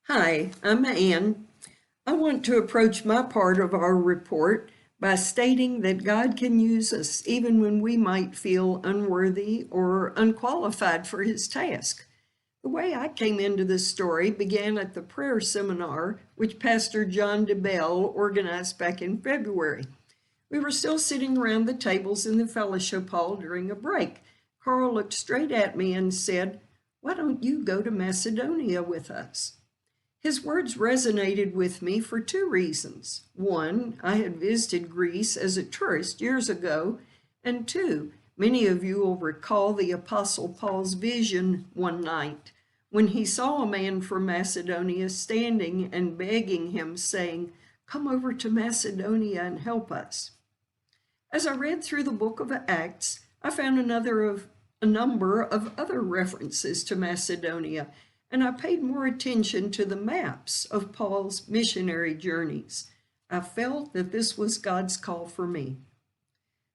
Hi, I'm Ann. I want to approach my part of our report by stating that God can use us even when we might feel unworthy or unqualified for his task. The way I came into this story began at the prayer seminar which Pastor John DeBell organized back in February. We were still sitting around the tables in the fellowship hall during a break. Carl looked straight at me and said, "Why don't you go to Macedonia with us?" His words resonated with me for two reasons. One, I had visited Greece as a tourist years ago, and two, many of you will recall the Apostle Paul's vision one night when he saw a man from Macedonia standing and begging him, saying, "Come over to Macedonia and help us." As I read through the book of Acts, I found a number of other references to Macedonia, and I paid more attention to the maps of Paul's missionary journeys. I felt that this was God's call for me.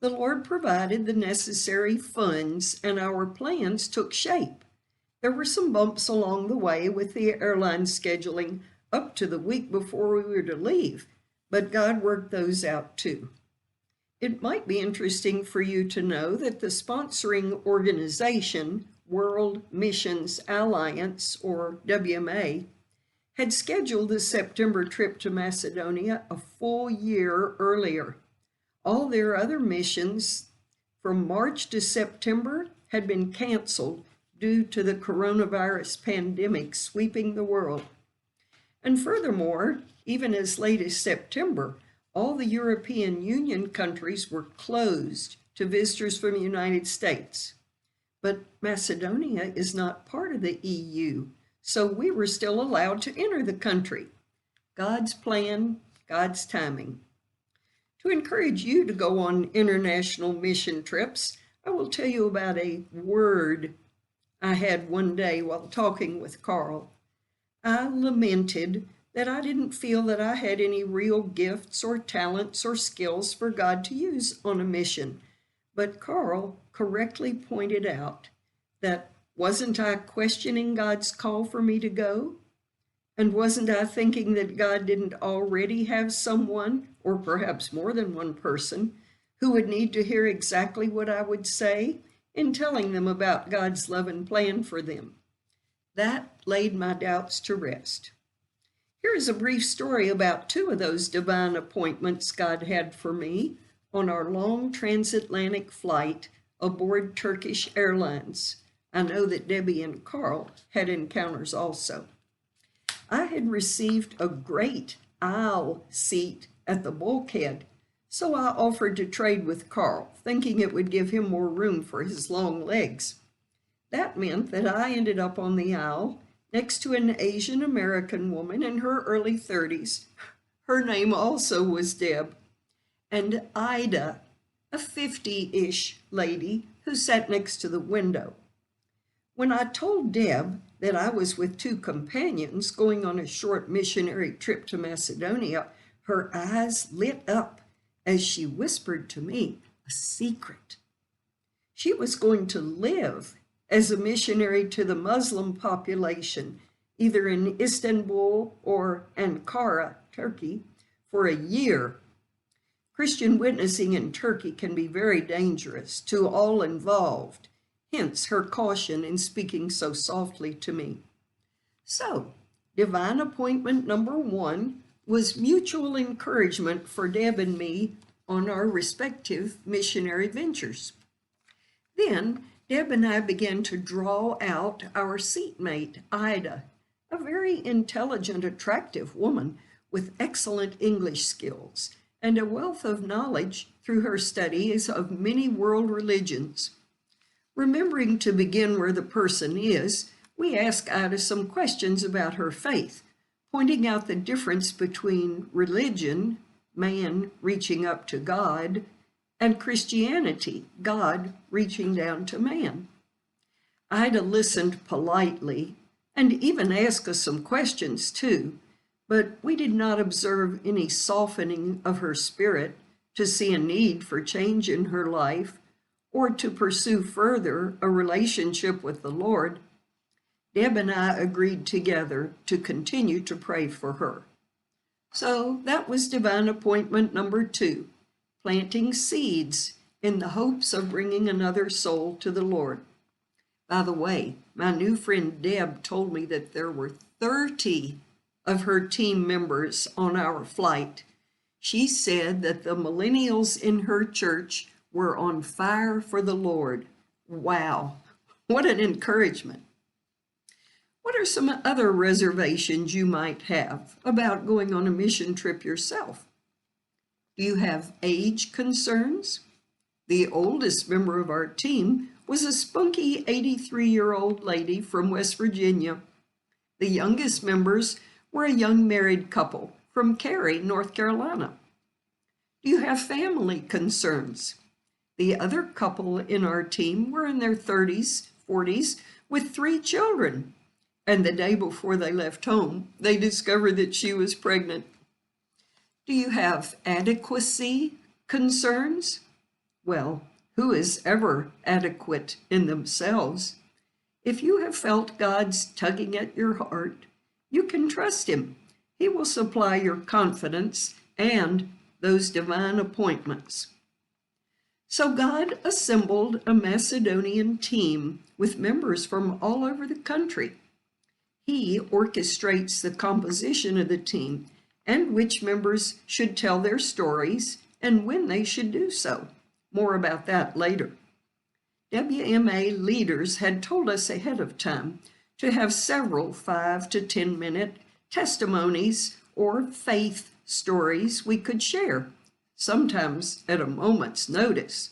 The Lord provided the necessary funds, and our plans took shape. There were some bumps along the way with the airline scheduling up to the week before we were to leave, but God worked those out too. It might be interesting for you to know that the sponsoring organization, World Missions Alliance, or WMA, had scheduled the September trip to Macedonia a full year earlier. All their other missions from March to September had been canceled due to the coronavirus pandemic sweeping the world. And furthermore, even as late as September, all the European Union countries were closed to visitors from the United States. But Macedonia is not part of the EU, so we were still allowed to enter the country. God's plan, God's timing. To encourage you to go on international mission trips, I will tell you about a word I had one day while talking with Carl. I lamented that I didn't feel that I had any real gifts or talents or skills for God to use on a mission. But Carl correctly pointed out that wasn't I questioning God's call for me to go? And wasn't I thinking that God didn't already have someone, or perhaps more than one person, who would need to hear exactly what I would say in telling them about God's love and plan for them? That laid my doubts to rest. Here is a brief story about two of those divine appointments God had for me on our long transatlantic flight aboard Turkish Airlines. I know that Debbie and Carl had encounters also. I had received a great aisle seat at the bulkhead, so I offered to trade with Carl, thinking it would give him more room for his long legs. That meant that I ended up on the aisle next to an Asian American woman in her early 30s. Her name also was Deb. And Ida, a 50-ish lady who sat next to the window. When I told Deb that I was with two companions going on a short missionary trip to Macedonia, her eyes lit up as she whispered to me a secret. She was going to live as a missionary to the Muslim population, either in Istanbul or Ankara, Turkey, for a year. Christian witnessing in Turkey can be very dangerous to all involved, hence her caution in speaking so softly to me. So, divine appointment number one was mutual encouragement for Deb and me on our respective missionary ventures. Then, Deb and I began to draw out our seatmate, Ida, a very intelligent, attractive woman with excellent English skills and a wealth of knowledge through her studies of many world religions. Remembering to begin where the person is, we ask Ida some questions about her faith, pointing out the difference between religion, man reaching up to God, and Christianity, God reaching down to man. Ida listened politely and even asked us some questions too, but we did not observe any softening of her spirit to see a need for change in her life or to pursue further a relationship with the Lord. Deb and I agreed together to continue to pray for her. So that was divine appointment number 2, planting seeds in the hopes of bringing another soul to the Lord. By the way, my new friend Deb told me that there were 30 of her team members on our flight. She said that the millennials in her church were on fire for the Lord. Wow, what an encouragement. What are some other reservations you might have about going on a mission trip yourself? Do you have age concerns? The oldest member of our team was a spunky 83-year-old lady from West Virginia. The youngest members were a young married couple from Cary, North Carolina. Do you have family concerns? The other couple in our team were in their 30s, 40s, with 3 children. And the day before they left home, they discovered that she was pregnant. Do you have adequacy concerns? Well, who is ever adequate in themselves? If you have felt God's tugging at your heart, you can trust Him. He will supply your confidence and those divine appointments. So God assembled a Macedonian team with members from all over the country. He orchestrates the composition of the team and which members should tell their stories and when they should do so. More about that later. WMA leaders had told us ahead of time to have several 5 to 10 minute testimonies or faith stories we could share, sometimes at a moment's notice.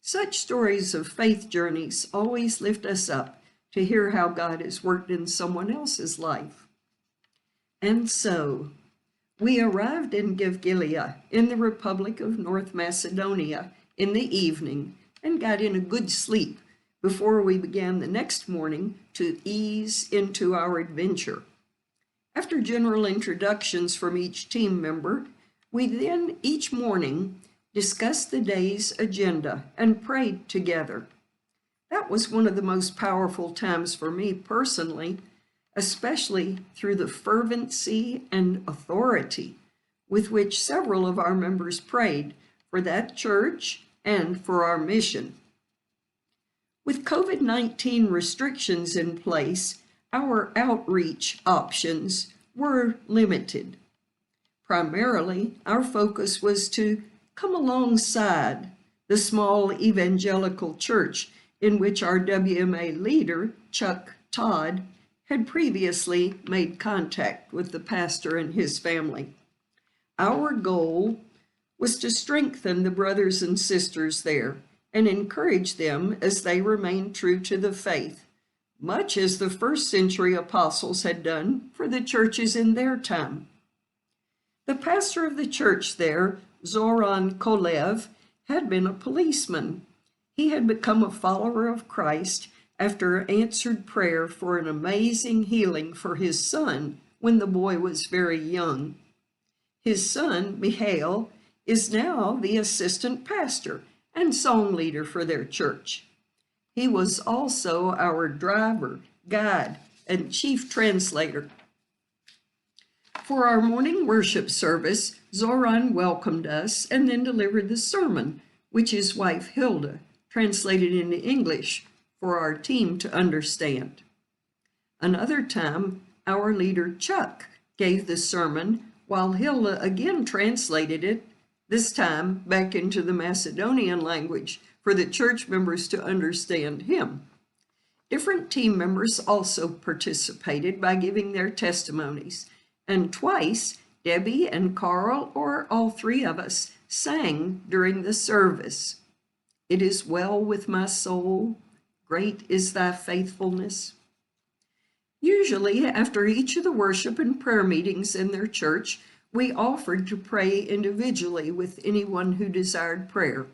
Such stories of faith journeys always lift us up to hear how God has worked in someone else's life. And so, we arrived in Givgilia in the Republic of North Macedonia in the evening and got in a good sleep before we began the next morning to ease into our adventure. After general introductions from each team member, we then each morning discussed the day's agenda and prayed together. That was one of the most powerful times for me personally, especially through the fervency and authority with which several of our members prayed for that church and for our mission. With COVID-19 restrictions in place, our outreach options were limited. Primarily, our focus was to come alongside the small evangelical church in which our WMA leader, Chuck Todd, had previously made contact with the pastor and his family. Our goal was to strengthen the brothers and sisters there and encourage them as they remain true to the faith, much as the first century apostles had done for the churches in their time. The pastor of the church there, Zoran Kolev, had been a policeman. He had become a follower of Christ after answered prayer for an amazing healing for his son when the boy was very young. His son, Mihail, is now the assistant pastor and song leader for their church. He was also our driver, guide, and chief translator. For our morning worship service, Zoran welcomed us and then delivered the sermon, which his wife Hilda translated into English for our team to understand. Another time, our leader Chuck gave the sermon while Hilda again translated it, this time back into the Macedonian language for the church members to understand him. Different team members also participated by giving their testimonies, and twice Debbie and Carl, or all 3 of us, sang during the service. It is well with my soul, great is thy faithfulness. Usually, after each of the worship and prayer meetings in their church, we offered to pray individually with anyone who desired prayer.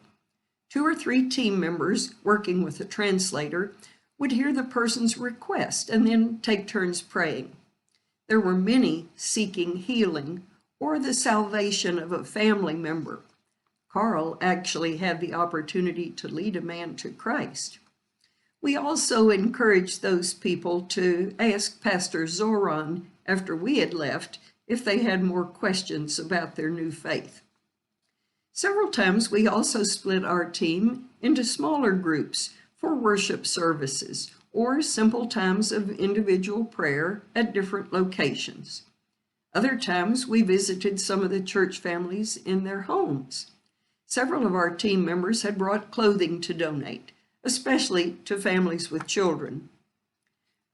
2 or 3 team members, working with a translator, would hear the person's request and then take turns praying. There were many seeking healing or the salvation of a family member. Carl actually had the opportunity to lead a man to Christ. We also encouraged those people to ask Pastor Zoran after we had left if they had more questions about their new faith. Several times we also split our team into smaller groups for worship services or simple times of individual prayer at different locations. Other times we visited some of the church families in their homes. Several of our team members had brought clothing to donate, especially to families with children.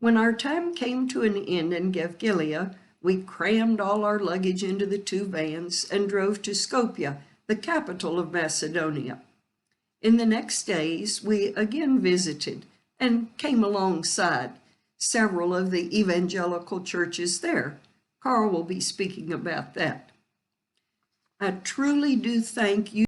When our time came to an end in Gevgilia, we crammed all our luggage into the 2 vans and drove to Skopje, the capital of Macedonia. In the next days, we again visited and came alongside several of the evangelical churches there. Carl will be speaking about that. I truly do thank you